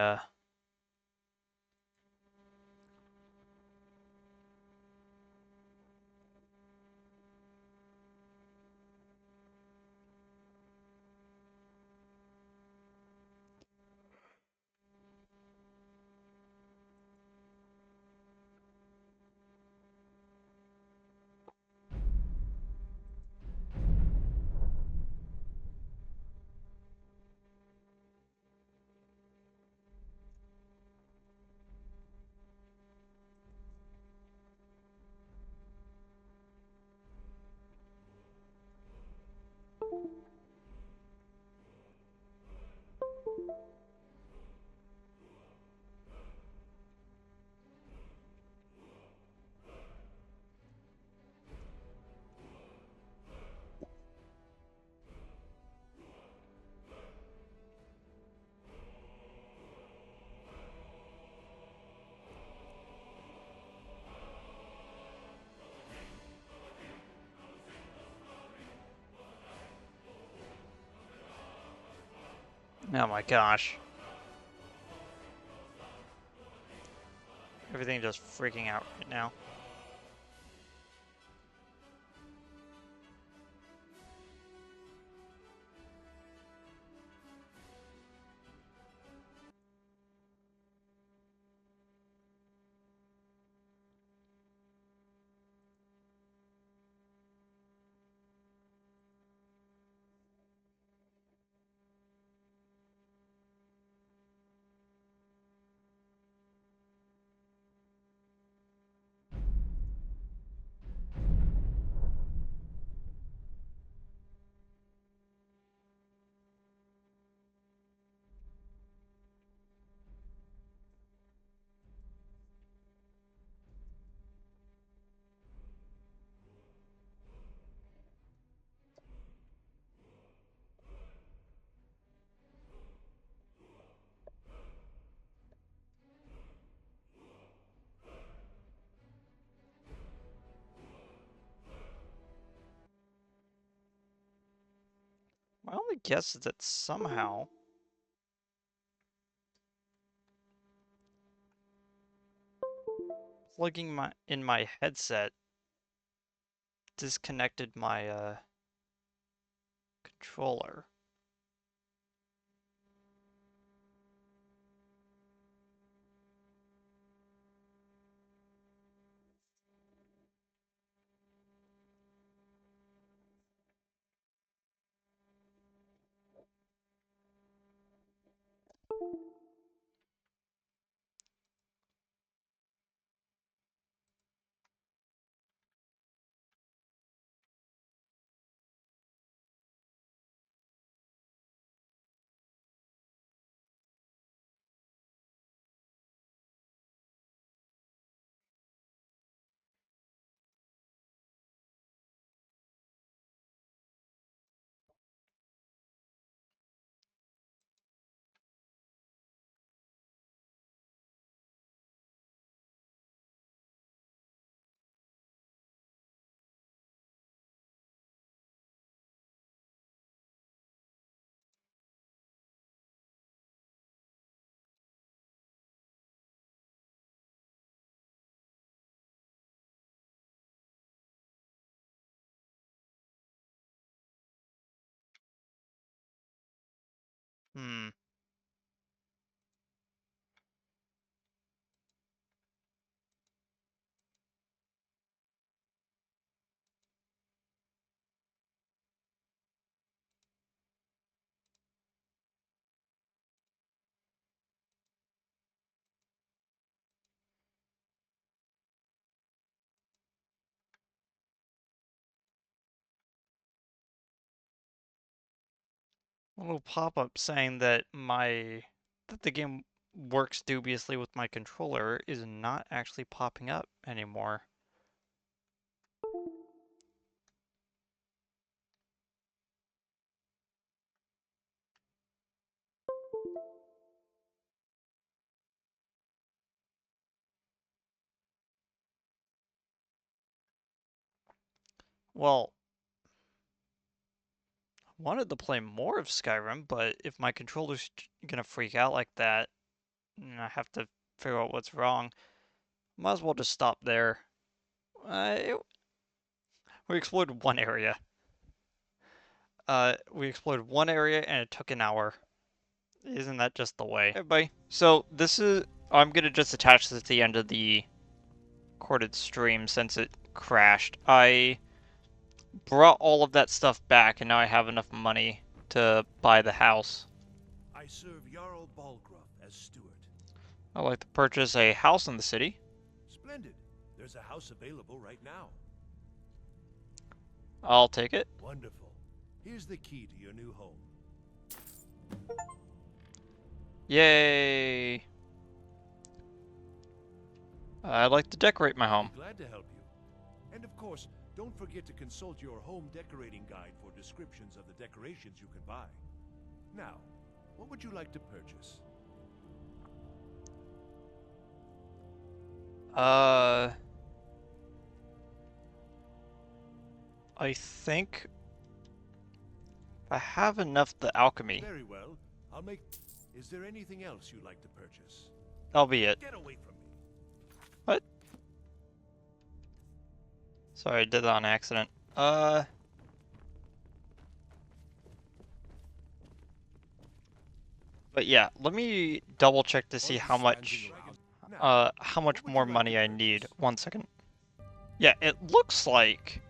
Oh my gosh. Everything just freaking out right now. My only guess is that somehow plugging in my headset disconnected my controller. Hmm. A little pop-up saying that the game works dubiously with my controller is not actually popping up anymore. Well, I wanted to play more of Skyrim, but if my controller's gonna freak out like that, and I have to figure out what's wrong, might as well just stop there. We explored one area. We explored one area and it took an hour. Isn't that just the way? Hey, everybody. So I'm gonna just attach this at the end of the recorded stream since it crashed. I brought all of that stuff back and now I have enough money to buy the house. I serve Jarl Balgruuf as steward. I'd like to purchase a house in the city. Splendid. There's a house available right now. I'll take it. Wonderful. Here's the key to your new home. Yay! I'd like to decorate my home. Glad to help you. And of course, don't forget to consult your home decorating guide for descriptions of the decorations you can buy. Now, what would you like to purchase? I think if I have enough the alchemy, Very well. I'll make... Is there anything else you'd like to purchase? that'll be it. Get away from me. What? Sorry, I did that on accident. But yeah, let me double check to see how much more money I need. 1 second. Yeah, it looks like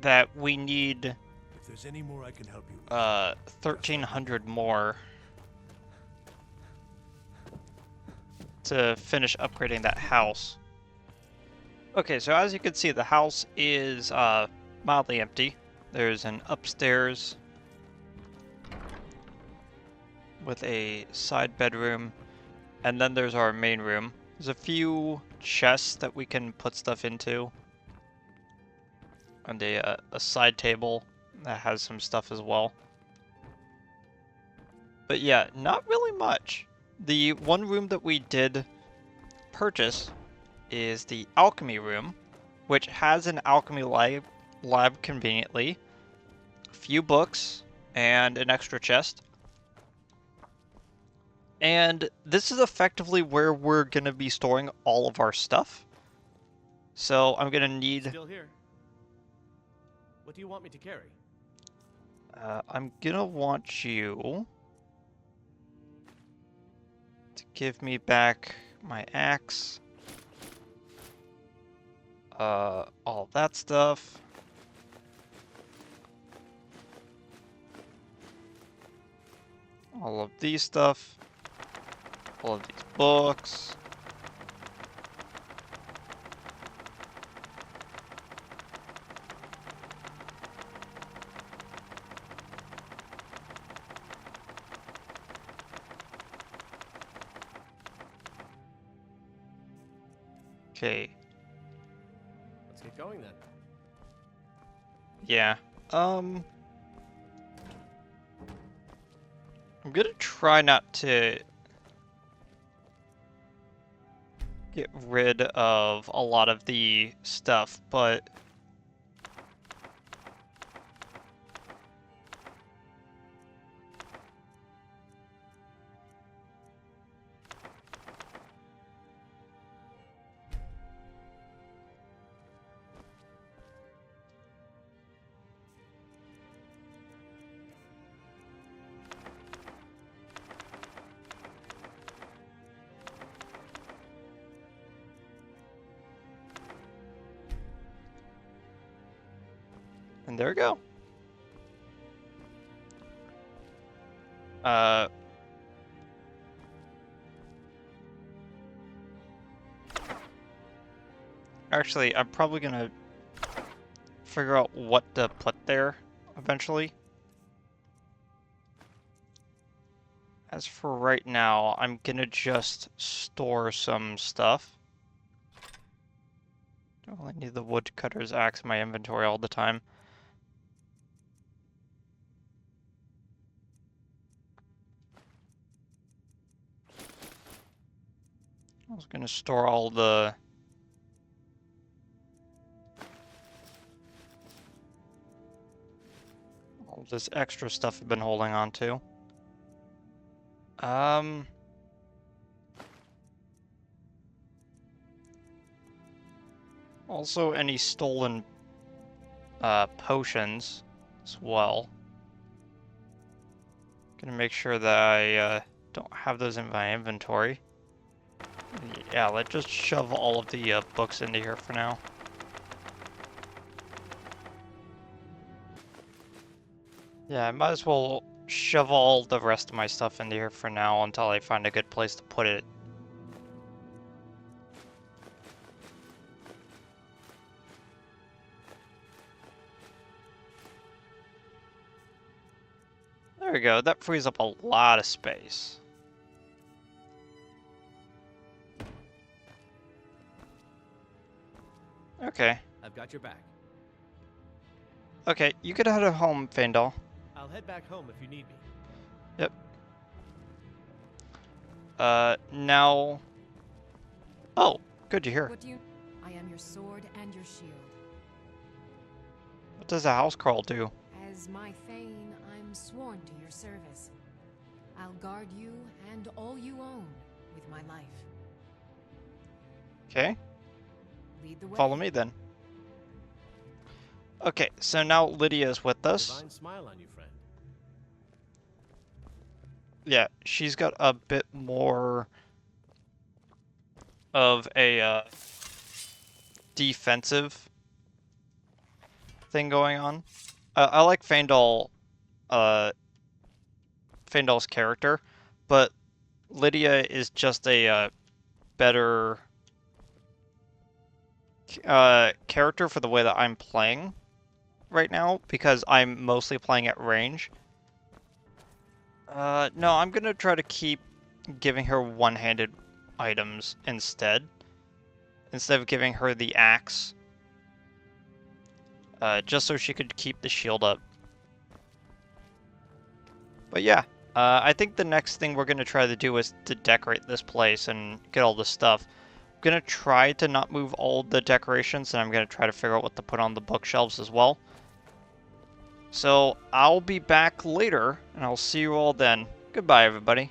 that we need If there's any more I can help you with. 1,300 more to finish upgrading that house. Okay, so as you can see, the house is mildly empty. There's an upstairs with a side bedroom, and then there's our main room. There's a few chests that we can put stuff into, and a side table that has some stuff as well. But yeah, not really much. The one room that we did purchase is the alchemy room, which has an alchemy lab conveniently, a few books, and an extra chest. And this is effectively where we're going to be storing all of our stuff. So I'm going to need... Still here. What do you want me to carry? I'm going to want you to give me back my axe. All that stuff. All of these stuff. All of these books. Okay. Let's get going then. Yeah. I'm gonna try not to get rid of a lot of the stuff, but and there we go. Actually, I'm probably gonna figure out what to put there eventually. As for right now, I'm gonna just store some stuff. I only need the woodcutter's axe in my inventory all the time. I was gonna store all this extra stuff I've been holding on to. Also any stolen potions as well. Gonna make sure that I don't have those in my inventory. Yeah, let's just shove all of the books into here for now. Yeah, I might as well shove all the rest of my stuff into here for now until I find a good place to put it. There we go. That frees up a lot of space. Okay. I've got your back. Okay, you could head home, Faendal. I'll head back home if you need me. Yep. Now... Oh, good to hear. What do you... I am your sword and your shield. What does a house crawl do? As my Thane, I'm sworn to your service. I'll guard you and all you own with my life. Okay, Lead the way. follow me then. Okay, so now Lydia's with us. Divine smile on you, friend. Yeah, she's got a bit more of a defensive thing going on. I like Faendal's character, but Lydia is just a better character for the way that I'm playing right now, because I'm mostly playing at range. No, I'm gonna try to keep giving her one-handed items instead of giving her the axe. Just so she could keep the shield up. But yeah, I think the next thing we're gonna try to do is to decorate this place and get all this stuff. I'm gonna try to not move all the decorations, and I'm gonna try to figure out what to put on the bookshelves as well. So I'll be back later, and I'll see you all then. Goodbye, everybody.